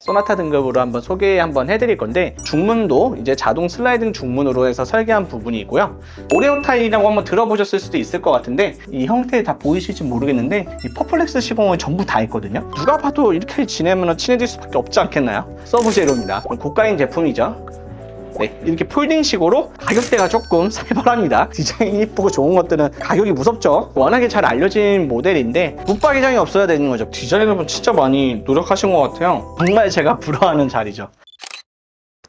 소나타 등급으로 한번 해드릴 건데, 중문도 이제 자동 슬라이딩 중문으로 해서 설계한 부분이고요. 오레오 타일이라고 한번 들어보셨을 수도 있을 것 같은데, 이 형태에 다 보이실지 모르겠는데 이 퍼플렉스 시공을 전부 다 했거든요. 누가 봐도 이렇게 지내면 친해질 수밖에 없지 않겠나요? 서브제로입니다. 고가인 제품이죠. 네, 이렇게 폴딩식으로 가격대가 조금 살벌합니다. 디자인이 이쁘고 좋은 것들은 가격이 무섭죠. 워낙에 잘 알려진 모델인데 붙박이장이 없어야 되는 거죠. 디자이너분 진짜 많이 노력하신 것 같아요. 정말 제가 부러워하는 자리죠.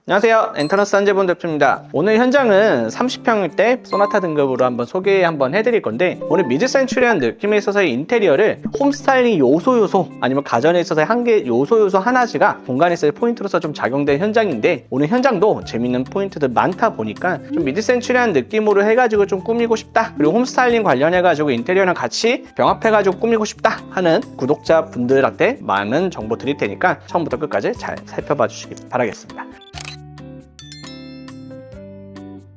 안녕하세요, 엔터너스 한재본 대표입니다. 오늘 현장은 30평대 소나타 등급으로 소개 해드릴 건데, 오늘 미드 센츄리한 느낌에 있어서의 인테리어를 홈스타일링 요소 아니면 가전에 있어서의 한 개 요소 하나씩가 공간에 있어서의 포인트로서 좀 작용된 현장인데, 오늘 현장도 재밌는 포인트들 많다 보니까 좀 미드 센츄리한 느낌으로 해가지고 좀 꾸미고 싶다, 그리고 홈스타일링 관련해가지고 인테리어랑 같이 병합해가지고 꾸미고 싶다 하는 구독자분들한테 많은 정보 드릴 테니까 처음부터 끝까지 잘 살펴봐 주시기 바라겠습니다.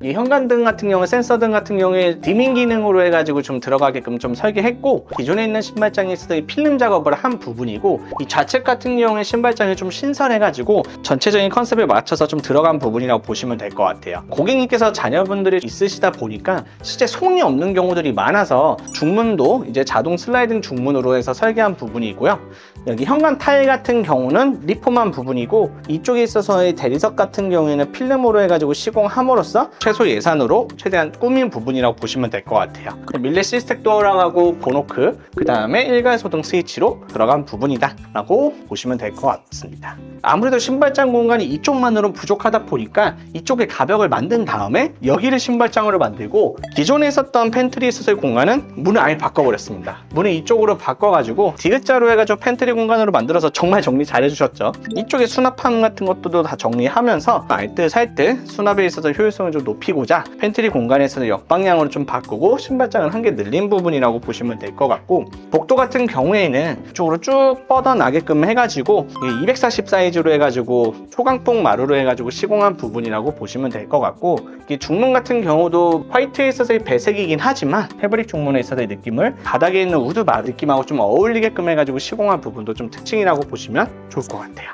이 현관등 같은 경우, 센서등 같은 경우에 디밍 기능으로 해가지고 좀 들어가게끔 좀 설계했고, 기존에 있는 신발장에 있어서 이 필름 작업을 한 부분이고, 이 좌측 같은 경우에 신발장이 좀 신설해가지고 전체적인 컨셉에 맞춰서 좀 들어간 부분이라고 보시면 될 것 같아요. 고객님께서 자녀분들이 있으시다 보니까 실제 손이 없는 경우들이 많아서 중문도 이제 자동 슬라이딩 중문으로 해서 설계한 부분이고요. 여기 현관 타일 같은 경우는 리폼한 부분이고, 이쪽에 있어서의 대리석 같은 경우에는 필름으로 해가지고 시공함으로써 최소 예산으로 최대한 꾸민 부분이라고 보시면 될 것 같아요. 밀레 시스텍 도어랑하고 보노크, 그 다음에 일괄소등 스위치로 들어간 부분이다 라고 보시면 될 것 같습니다. 아무래도 신발장 공간이 이쪽만으로는 부족하다 보니까 이쪽에 가벽을 만든 다음에 여기를 신발장으로 만들고, 기존에 있었던 팬트리에 있어서의 공간은 문을 아예 바꿔버렸습니다. 문을 이쪽으로 바꿔가지고 디귿자로 해가지고 팬트리 공간으로 만들어서 정말 정리 잘 해주셨죠. 이쪽에 수납함 같은 것도 다 정리하면서 알뜰살뜰 수납에 있어서 효율성을 좀 높이고자 팬트리 공간에서는 역방향으로 좀 바꾸고 신발장을 한 개 늘린 부분이라고 보시면 될 것 같고, 복도 같은 경우에는 이쪽으로 쭉 뻗어나게끔 해가지고 240 사이즈로 해가지고 초강폭 마루로 해가지고 시공한 부분이라고 보시면 될 것 같고, 이 중문 같은 경우도 화이트에 있어서의 배색이긴 하지만 패브릭 중문에 있어서의 느낌을 바닥에 있는 우드 마루 느낌하고 좀 어울리게끔 해가지고 시공한 부분도 좀 특징이라고 보시면 좋을 것 같아요.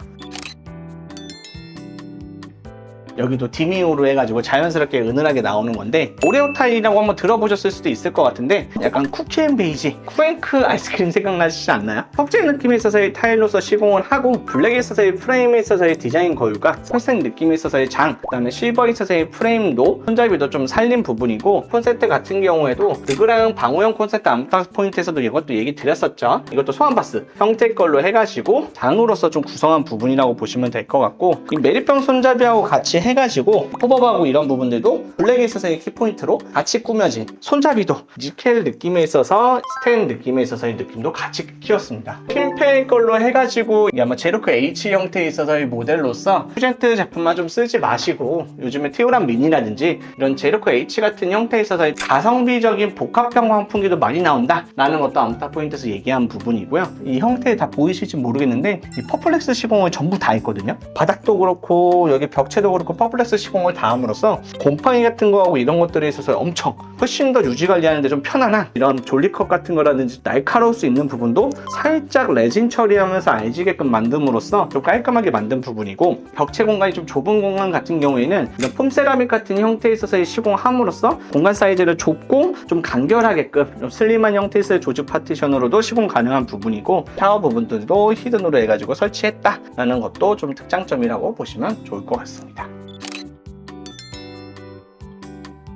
여기도 디밍으로 해가지고 자연스럽게 은은하게 나오는 건데, 오레오 타일이라고 한번 들어보셨을 수도 있을 것 같은데, 약간 쿠키앤베이지, 쿠앤크 아이스크림 생각나시지 않나요? 혁재 느낌에 있어서의 타일로서 시공을 하고, 블랙에 있어서의 프레임에 있어서의 디자인 거울과 살색 느낌에 있어서의 장, 그 다음에 실버에 있어서의 프레임도 손잡이도 좀 살린 부분이고, 콘센트 같은 경우에도 르그랑 방호형 콘센트 암딱 포인트에서도 이것도 얘기 드렸었죠. 이것도 소환바스 형태 걸로 해가지고 장으로서 좀 구성한 부분이라고 보시면 될 것 같고, 이 메리병 손잡이하고 같이 해가지고 팝업하고 이런 부분들도 블랙에 있어서의 키포인트로 같이 꾸며진, 손잡이도 니켈 느낌에 있어서 스텐 느낌에 있어서의 느낌도 같이 키웠습니다. 핀페이 걸로 해가지고 아마 제로크 H 형태에 있어서의 모델로서 퓨젠트 제품만 좀 쓰지 마시고, 요즘에 티오란 미니라든지 이런 제로크 H 같은 형태에 있어서의 가성비적인 복합형 환풍기도 많이 나온다 라는 것도 암타 포인트에서 얘기한 부분이고요. 이 형태에 다 보이실지 모르겠는데 이 퍼플렉스 시공을 전부 다 했거든요. 바닥도 그렇고 여기 벽체도 그렇고 퍼플렉스 시공을 다 함으로써 곰팡이 같은 거하고 이런 것들에 있어서 엄청 훨씬 더 유지 관리하는데 좀 편안한 이런 졸리컵 같은 거라든지 날카로울 수 있는 부분도 살짝 레진 처리하면서 알지게끔 만듦으로써 좀 깔끔하게 만든 부분이고, 벽체 공간이 좀 좁은 공간 같은 경우에는 이런 폼세라믹 같은 형태에 있어서 시공함으로써 공간 사이즈를 좁고 좀 간결하게끔 좀 슬림한 형태에서의 조직 파티션으로도 시공 가능한 부분이고, 샤워 부분들도 히든으로 해가지고 설치했다라는 것도 좀 특장점이라고 보시면 좋을 것 같습니다.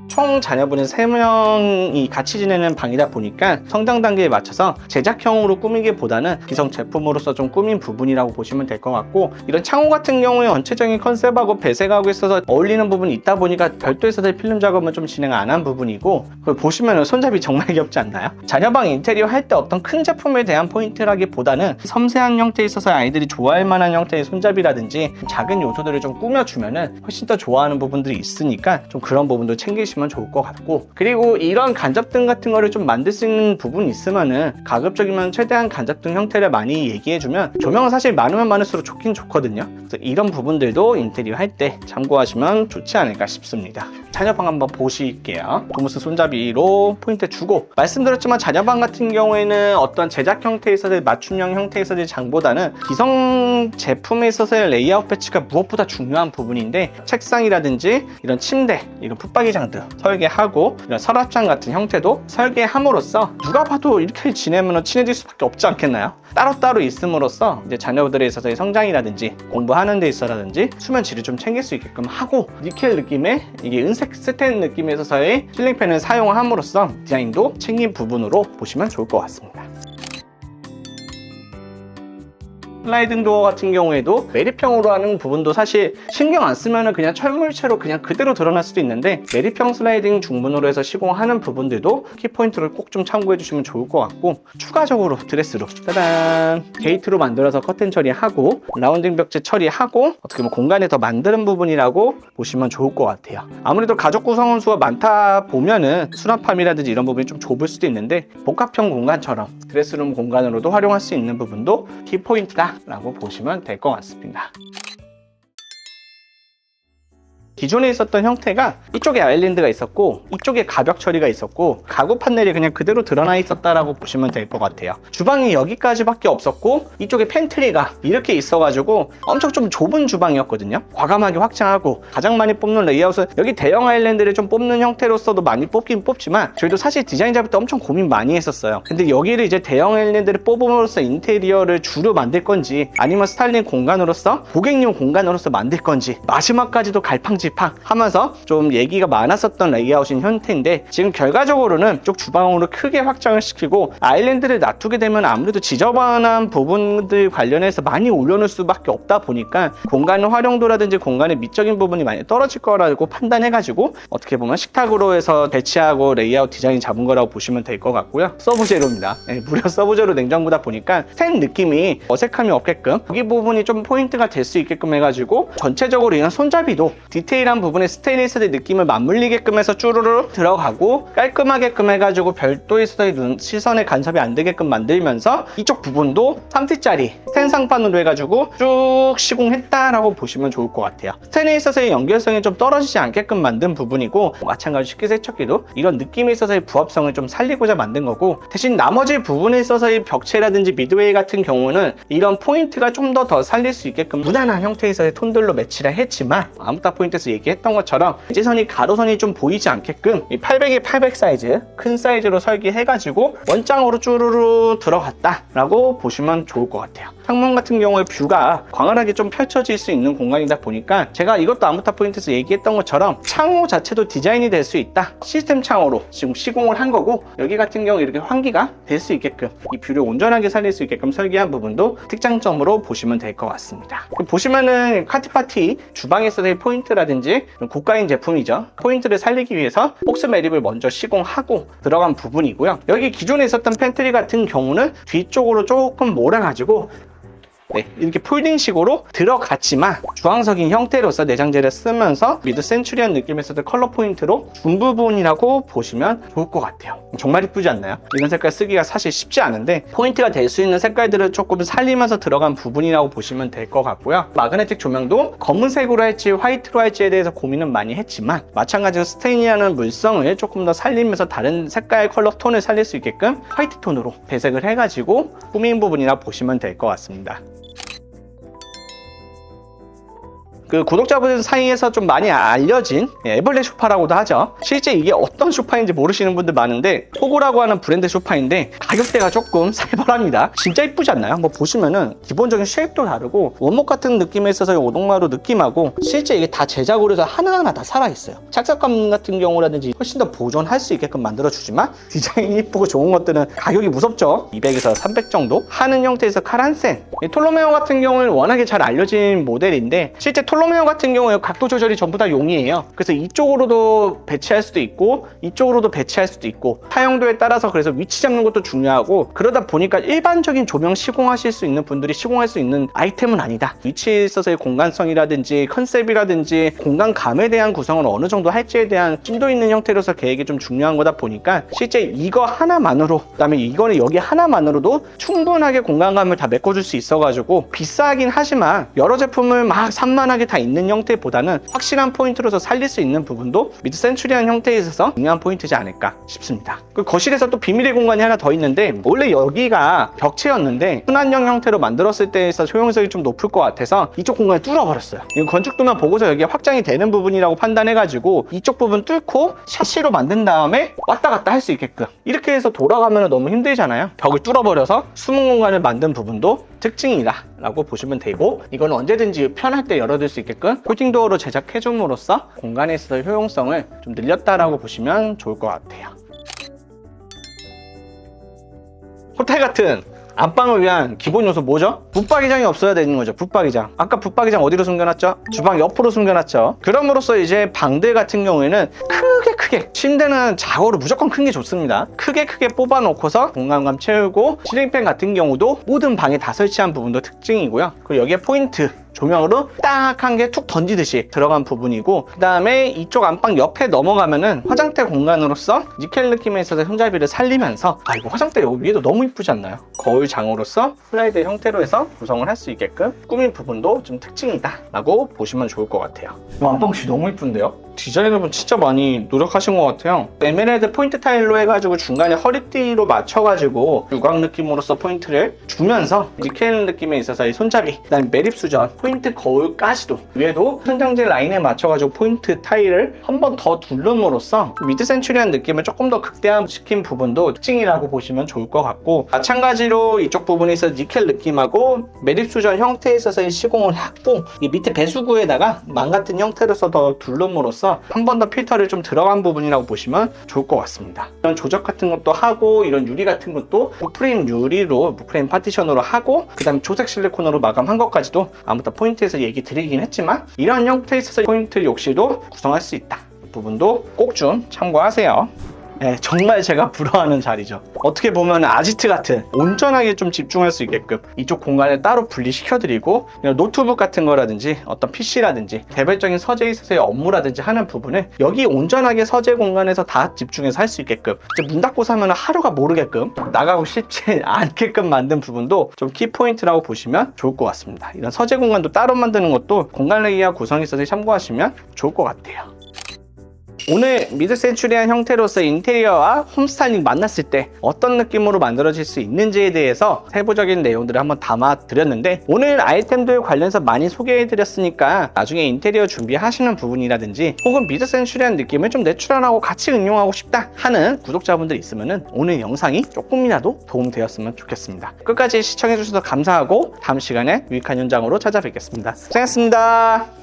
총 자녀분이 3명이 같이 지내는 방이다 보니까 성장 단계에 맞춰서 제작형으로 꾸미기보다는 기성 제품으로서 좀 꾸민 부분이라고 보시면 될 것 같고, 이런 창호 같은 경우에 전체적인 컨셉하고 배색하고 있어서 어울리는 부분이 있다 보니까 별도에서의 필름 작업은 좀 진행 안 한 부분이고, 그걸 보시면 손잡이 정말 귀엽지 않나요? 자녀방 인테리어 할 때 어떤 큰 제품에 대한 포인트라기보다는 섬세한 형태에 있어서 아이들이 좋아할 만한 형태의 손잡이라든지 작은 요소들을 좀 꾸며주면은 훨씬 더 좋아하는 부분들이 있으니까 좀 그런 부분도 챙기시면 보시면 좋을 것 같고, 그리고 이런 간접등 같은 거를 좀 만들 수 있는 부분이 있으면은 가급적이면 최대한 간접등 형태를 많이 얘기해주면 조명은 사실 많으면 많을수록 좋긴 좋거든요. 그래서 이런 부분들도 인테리어 할 때 참고하시면 좋지 않을까 싶습니다. 자녀방 한번 보실게요. 도무스 손잡이로 포인트 주고, 말씀드렸지만 자녀방 같은 경우에는 어떤 제작 형태에 있어서의 맞춤형 형태에 있어서의 장보다는 기성 제품에 있어서의 레이아웃 배치가 무엇보다 중요한 부분인데, 책상이라든지 이런 침대, 이런 붙박이장들 설계하고 이런 서랍장 같은 형태도 설계함으로써 누가 봐도 이렇게 지내면 친해질 수밖에 없지 않겠나요? 따로따로 있음으로써 이제 자녀들에 있어서의 성장이라든지 공부하는 데 있어라든지 수면 질을 좀 챙길 수 있게끔 하고, 니켈 느낌의 이게 은색 스텐 느낌에 있어서의 실링팬을 사용함으로써 디자인도 챙긴 부분으로 보시면 좋을 것 같습니다. 슬라이딩 도어 같은 경우에도 매립형으로 하는 부분도 사실 신경 안 쓰면 그냥 철물체로 그냥 그대로 드러날 수도 있는데, 매립형 슬라이딩 중문으로 해서 시공하는 부분들도 키포인트를 꼭 좀 참고해 주시면 좋을 것 같고, 추가적으로 드레스로 짜잔 게이트로 만들어서 커튼 처리하고 라운딩 벽체 처리하고 어떻게 보면 공간을 더 만드는 부분이라고 보시면 좋을 것 같아요. 아무래도 가족 구성원 수가 많다 보면은 수납함이라든지 이런 부분이 좀 좁을 수도 있는데, 복합형 공간처럼 드레스룸 공간으로도 활용할 수 있는 부분도 키포인트다 라고 보시면 될 것 같습니다. 기존에 있었던 형태가 이쪽에 아일랜드가 있었고 이쪽에 가벽 처리가 있었고 가구 판넬이 그냥 그대로 드러나 있었다라고 보시면 될 것 같아요. 주방이 여기까지밖에 없었고 이쪽에 팬트리가 이렇게 있어가지고 엄청 좀 좁은 주방이었거든요. 과감하게 확장하고 가장 많이 뽑는 레이아웃은 여기 대형 아일랜드를 좀 뽑는 형태로서도 많이 뽑긴 뽑지만, 저희도 사실 디자인 잡을 때 엄청 고민 많이 했었어요. 근데 여기를 이제 대형 아일랜드를 뽑음으로써 인테리어를 주로 만들 건지 아니면 스타일링 공간으로서 고객용 공간으로서 만들 건지 마지막까지도 갈팡질팡 하면서 좀 얘기가 많았었던 레이아웃인 형태인데, 지금 결과적으로는 쪽 주방으로 크게 확장을 시키고 아일랜드를 놔두게 되면 아무래도 지저분한 부분들 관련해서 많이 올려놓을 수밖에 없다 보니까 공간의 활용도라든지 공간의 미적인 부분이 많이 떨어질 거라고 판단해가지고 어떻게 보면 식탁으로 해서 배치하고 레이아웃 디자인 잡은 거라고 보시면 될 것 같고요. 서브제로입니다. 무려 서브제로 냉장고다 보니까 센 느낌이 어색함이 없게끔 여기 부분이 좀 포인트가 될 수 있게끔 해가지고 전체적으로 이런 손잡이도 디테일한 부분에 스테인리스의 느낌을 맞물리게끔 해서 쭈루루 들어가고 깔끔하게끔 해가지고 별도의 시선에 간섭이 안 되게끔 만들면서 이쪽 부분도 3T짜리 스텐 상판으로 해가지고 쭉 시공했다라고 보시면 좋을 것 같아요. 스텐에 있어서의 연결성이 좀 떨어지지 않게끔 만든 부분이고, 마찬가지로 식기세척기도 이런 느낌에 있어서의 부합성을 좀 살리고자 만든 거고, 대신 나머지 부분에 있어서의 벽체라든지 미드웨이 같은 경우는 이런 포인트가 좀 더 살릴 수 있게끔 무난한 형태에서의 톤들로 매치를 했지만, 아무따 포인트에서 얘기했던 것처럼 지선이 가로선이 좀 보이지 않게끔 800에 800 사이즈 큰 사이즈로 설계해가지고 원장으로 쭈루루 들어갔다 라고 보시면 좋을 것 같아요. 창문 같은 경우에 뷰가 광활하게 좀 펼쳐질 수 있는 공간이다 보니까, 제가 이것도 아무타 포인트에서 얘기했던 것처럼 창호 자체도 디자인이 될 수 있다, 시스템 창호로 지금 시공을 한 거고, 여기 같은 경우 이렇게 환기가 될 수 있게끔 이 뷰를 온전하게 살릴 수 있게끔 설계한 부분도 특장점으로 보시면 될 것 같습니다. 보시면은 카티파티 주방에서의 포인트라든지 고가인 제품이죠. 포인트를 살리기 위해서 폭스 매립을 먼저 시공하고 들어간 부분이고요. 여기 기존에 있었던 팬트리 같은 경우는 뒤쪽으로 조금 몰아가지고 이렇게 폴딩식으로 들어갔지만 주황석인 형태로서 내장재를 쓰면서 미드 센츄리한 느낌에서도 컬러 포인트로 준 부분이라고 보시면 좋을 것 같아요. 정말 이쁘지 않나요? 이런 색깔 쓰기가 사실 쉽지 않은데 포인트가 될 수 있는 색깔들을 조금 살리면서 들어간 부분이라고 보시면 될 것 같고요. 마그네틱 조명도 검은색으로 할지 화이트로 할지에 대해서 고민은 많이 했지만, 마찬가지로 스테인이라는 물성을 조금 더 살리면서 다른 색깔 컬러 톤을 살릴 수 있게끔 화이트 톤으로 배색을 해가지고 꾸민 부분이라 보시면 될 것 같습니다. 그 구독자분 사이에서 좀 많이 알려진 애벌레 소파라고도 하죠. 실제 이게 어떤 소파인지 모르시는 분들 많은데, 토고라고 하는 브랜드 소파인데 가격대가 조금 살벌합니다. 진짜 이쁘지 않나요? 뭐 보시면은 기본적인 쉐입도 다르고 원목 같은 느낌에 있어서 오동마루 느낌하고, 실제 이게 다 제작으로 해서 하나하나 다 살아있어요. 착석감 같은 경우라든지 훨씬 더 보존할 수 있게끔 만들어주지만, 디자인이 이쁘고 좋은 것들은 가격이 무섭죠. 200에서 300 정도 하는 형태에서 카란센 톨로메오 같은 경우는 워낙에 잘 알려진 모델인데, 실제 톨로메오 솔로메오 같은 경우에 각도 조절이 전부 다 용이에요. 그래서 이쪽으로도 배치할 수도 있고 이쪽으로도 배치할 수도 있고 사용도에 따라서 그래서 위치 잡는 것도 중요하고 그러다 보니까 일반적인 조명 시공하실 수 있는 분들이 시공할 수 있는 아이템은 아니다. 위치에 있어서의 공간성이라든지 컨셉이라든지 공간감에 대한 구성을 어느 정도 할지에 대한 심도 있는 형태로서 계획이 좀 중요한 거다 보니까 실제 이거 하나만으로 그다음에 이거는 여기 하나만으로도 충분하게 공간감을 다 메꿔줄 수 있어가지고 비싸긴 하지만 여러 제품을 막 산만하게 다 있는 형태보다는 확실한 포인트로서 살릴 수 있는 부분도 미드 센츄리한 형태에 있어서 중요한 포인트지 않을까 싶습니다. 그 거실에서 또 비밀의 공간이 하나 더 있는데 원래 여기가 벽체였는데 순환형 형태로 만들었을 때에서 효용성이 좀 높을 것 같아서 이쪽 공간을 뚫어버렸어요. 이거 건축도만 보고서 여기가 확장이 되는 부분이라고 판단해가지고 이쪽 부분 뚫고 샤시로 만든 다음에 왔다 갔다 할 수 있게끔 이렇게 해서 돌아가면 너무 힘들잖아요. 벽을 뚫어버려서 숨은 공간을 만든 부분도 특징이다 라고 보시면 되고 이건 언제든지 편할 때 열어둘 수 있게끔 폴딩도어로 제작해줌으로써 공간에 있어서 효용성을 좀 늘렸다라고 보시면 좋을 것 같아요. 호텔 같은 안방을 위한 기본 요소 뭐죠? 붙박이장이 없어야 되는 거죠. 붙박이장. 아까 붙박이장 어디로 숨겨놨죠? 주방 옆으로 숨겨놨죠. 그럼으로써 이제 방들 같은 경우에는 크게 침대는 작업으로 무조건 큰 게 좋습니다. 크게 뽑아놓고서 공간감 채우고 실링팬 같은 경우도 모든 방에 다 설치한 부분도 특징이고요. 그리고 여기에 포인트 조명으로 딱 한 개 툭 던지듯이 들어간 부분이고 그 다음에 이쪽 안방 옆에 넘어가면은 화장대 공간으로서 니켈 느낌에 있어서 손잡이를 살리면서 이거 화장대 여기 위에도 너무 이쁘지 않나요? 거울장으로서 슬라이드 형태로 해서 구성을 할 수 있게끔 꾸민 부분도 좀 특징이다 라고 보시면 좋을 것 같아요. 이 안방시 너무 이쁜데요? 디자이너분 진짜 많이 노력하신 것 같아요. 에메랄드 포인트 타일로 해가지고 중간에 허리띠로 맞춰가지고 유광 느낌으로서 포인트를 주면서 니켈 느낌에 있어서 이 손잡이 그다음에 매립 수전 포인트 거울까지도 위에도 천장재 라인에 맞춰가지고 포인트 타일을 한 번 더 둘름으로써 미드 센츄리한 느낌을 조금 더 극대화시킨 부분도 특징이라고 보시면 좋을 것 같고 마찬가지로 이쪽 부분에 있어서 니켈 느낌하고 매립 수전 형태에 있어서 시공을 했고 이 밑에 배수구에다가 망 같은 형태로서 더 둘름으로써 한 번 더 필터를 좀 들어간 부분이라고 보시면 좋을 것 같습니다. 이런 조작 같은 것도 하고 이런 유리 같은 것도 무프레임 유리로 무프레임 파티션으로 하고 그 다음에 조색 실리콘으로 마감한 것까지도 아무튼 포인트에서 얘기 드리긴 했지만 이런 형태에 있어서 포인트 욕실도 구성할 수 있다. 이 부분도 꼭 좀 참고하세요. 네, 정말 제가 부러워하는 자리죠. 어떻게 보면 아지트 같은 온전하게 좀 집중할 수 있게끔 이쪽 공간을 따로 분리시켜드리고 노트북 같은 거라든지 어떤 PC라든지 개별적인 서재에 있어서의 업무라든지 하는 부분을 여기 온전하게 서재 공간에서 다 집중해서 할 수 있게끔 문 닫고 사면 하루가 모르게끔 나가고 싶지 않게끔 만든 부분도 좀 키포인트라고 보시면 좋을 것 같습니다. 이런 서재 공간도 따로 만드는 것도 공간 레이아웃 구성에 있어서 참고하시면 좋을 것 같아요. 오늘 미드 센츄리한 형태로서 인테리어와 홈 스타일링 만났을 때 어떤 느낌으로 만들어질 수 있는지에 대해서 세부적인 내용들을 한번 담아 드렸는데 오늘 아이템들 관련해서 많이 소개해 드렸으니까 나중에 인테리어 준비하시는 부분이라든지 혹은 미드 센츄리한 느낌을 좀 내추럴하고 같이 응용하고 싶다 하는 구독자분들 있으면 오늘 영상이 조금이라도 도움되었으면 좋겠습니다. 끝까지 시청해 주셔서 감사하고 다음 시간에 유익한 현장으로 찾아뵙겠습니다. 고생했습니다.